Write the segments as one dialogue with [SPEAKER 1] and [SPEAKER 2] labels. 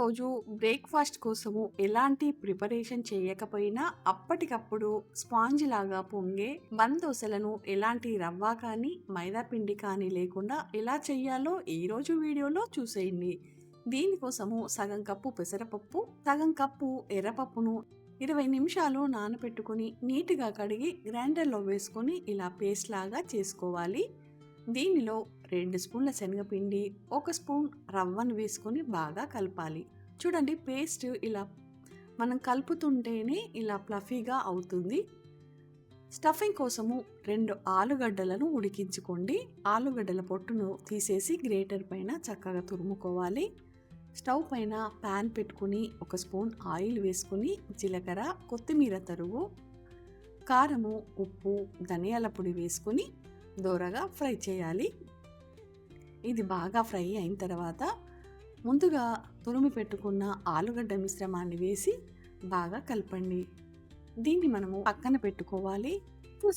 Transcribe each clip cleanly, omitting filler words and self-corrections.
[SPEAKER 1] రోజు బ్రేక్‌ఫాస్ట్ కోసము ఎలాంటి ప్రిపరేషన్ చేయకపోయినా అప్పటికప్పుడు స్పాంజ్ లాగా పొంగే దోసలను ఎలాంటి రవ్వ కానీ, మైదా పిండి కానీ లేకుండా ఎలా చేయాలో ఈరోజు వీడియోలో చూసేయండి. దీనికోసము సగం కప్పు పెసరపప్పు, సగం కప్పు ఎర్రపప్పును 20 నిమిషాలు నానబెట్టుకొని నీట్‌గా కడిగి గ్రైండర్‌లో వేసుకొని ఇలా పేస్ట్ లాగా చేసుకోవాలి. దీనిలో 2 స్పూన్ల శనగపిండి, 1 స్పూన్ రవ్వను వేసుకొని బాగా కలపాలి. చూడండి పేస్ట్ ఇలా మనం కలుపుతుంటేనే ఇలా ఫ్లఫీగా అవుతుంది. స్టఫింగ్ కోసము 2 ఆలుగడ్డలను ఉడికించుకోండి. ఆలుగడ్డల పొట్టును తీసేసి గ్రేటర్ పైన చక్కగా తురుముకోవాలి. స్టవ్ పైన ప్యాన్ పెట్టుకుని 1 స్పూన్ ఆయిల్ వేసుకుని జీలకర్ర, కొత్తిమీర తరుగు, కారము, ఉప్పు, ధనియాల పొడి వేసుకుని దోరగా ఫ్రై చేయాలి. ఇది బాగా ఫ్రై అయిన తర్వాత ముందుగా తురిమి పెట్టుకున్న ఆలుగడ్డ మిశ్రమాన్ని వేసి బాగా కలపండి. దీన్ని మనము పక్కన పెట్టుకోవాలి.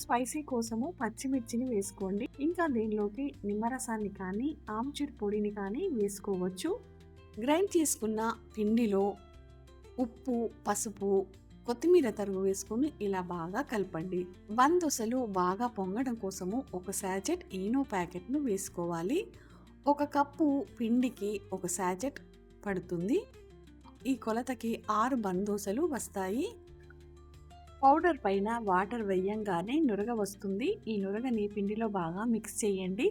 [SPEAKER 1] స్పైసీ కోసము పచ్చిమిర్చిని వేసుకోండి. ఇంకా దీనిలోకి నిమ్మరసాన్ని కానీ ఆమ్చూర్ పొడిని కానీ వేసుకోవచ్చు. గ్రైండ్ చేసుకున్న పిండిలో ఉప్పు, పసుపు, కొత్తిమీర తరుగు వేసుకొని ఇలా బాగా కలపండి. దోసలు బాగా పొంగడం కోసము 1 శాచెట్ ఈనో ప్యాకెట్ను వేసుకోవాలి. 1 కప్పు పిండికి 1 శాచెట్ పడుతుంది. ఈ కొలతకి 6 దోసలు వస్తాయి. పౌడర్ పైన వాటర్ వేయంగానే నురగ వస్తుంది. ఈ నురగని పిండిలో బాగా మిక్స్ చేయండి.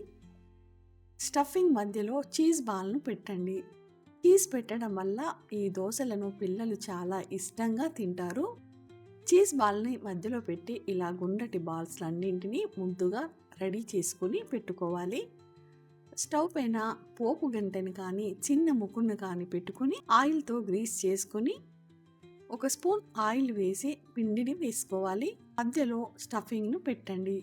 [SPEAKER 1] స్టఫింగ్ మధ్యలో చీజ్ బాల్ను పెట్టండి. చీజ్ పెట్టడం వల్ల ఈ దోసలను పిల్లలు చాలా ఇష్టంగా తింటారు. చీజ్ బాల్ని మధ్యలో పెట్టి ఇలా గుండ్రటి బాల్స్లన్నింటినీ ముద్దుగా రెడీ చేసుకుని పెట్టుకోవాలి. స్టవ్ పైన పోపు గంటని కానీ చిన్న ముకుడును కానీ పెట్టుకుని ఆయిల్తో గ్రీస్ చేసుకుని 1 స్పూన్ ఆయిల్ వేసి పిండిని వేసుకోవాలి. మధ్యలో స్టఫింగ్ను పెట్టండి.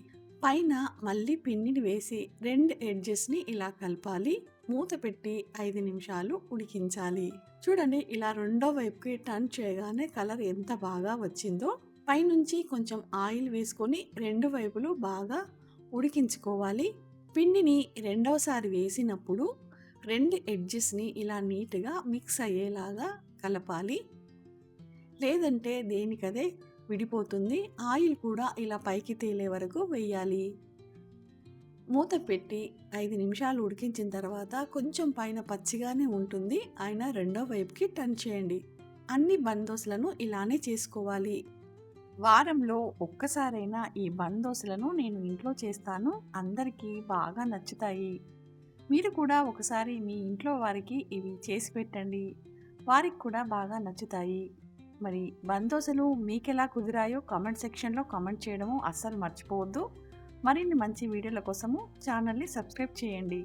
[SPEAKER 1] పైన మళ్ళీ పిండిని వేసి 2 ఎడ్జెస్ని ఇలా కలపాలి. మూత పెట్టి 5 నిమిషాలు ఉడికించాలి. చూడండి ఇలా రెండో వైపుకి టర్న్ చేయగానే కలర్ ఎంత బాగా వచ్చిందో. పైనుంచి కొంచెం ఆయిల్ వేసుకొని 2 వైపులు బాగా ఉడికించుకోవాలి. పిండిని రెండవసారి వేసినప్పుడు 2 ఎడ్జెస్ని ఇలా నీట్గా మిక్స్ అయ్యేలాగా కలపాలి. లేదంటే దేనికదే విడిపోతుంది. ఆయిల్ కూడా ఇలా పైకి తేలే వరకు వేయాలి. మూత పెట్టి 5 నిమిషాలు ఉడికించిన తర్వాత కొంచెం పైన పచ్చిగానే ఉంటుంది. అయినా రెండో వైపుకి టర్న్ చేయండి. అన్ని దోసలను ఇలానే చేసుకోవాలి. వారంలో ఒక్కసారైనా ఈ దోసలను నేను ఇంట్లో చేస్తాను. అందరికీ బాగా నచ్చుతాయి. మీరు కూడా ఒకసారి మీ ఇంట్లో వారికి ఇవి చేసి పెట్టండి. వారికి కూడా బాగా నచ్చుతాయి. మరి దోసలు మీకెలా కుదిరాయో కామెంట్ సెక్షన్లో కామెంట్ చేయడము అస్సలు మర్చిపోవద్దు. మరిన్ని మంచి వీడియోల కోసము ఛానల్ని సబ్స్క్రైబ్ చేయండి.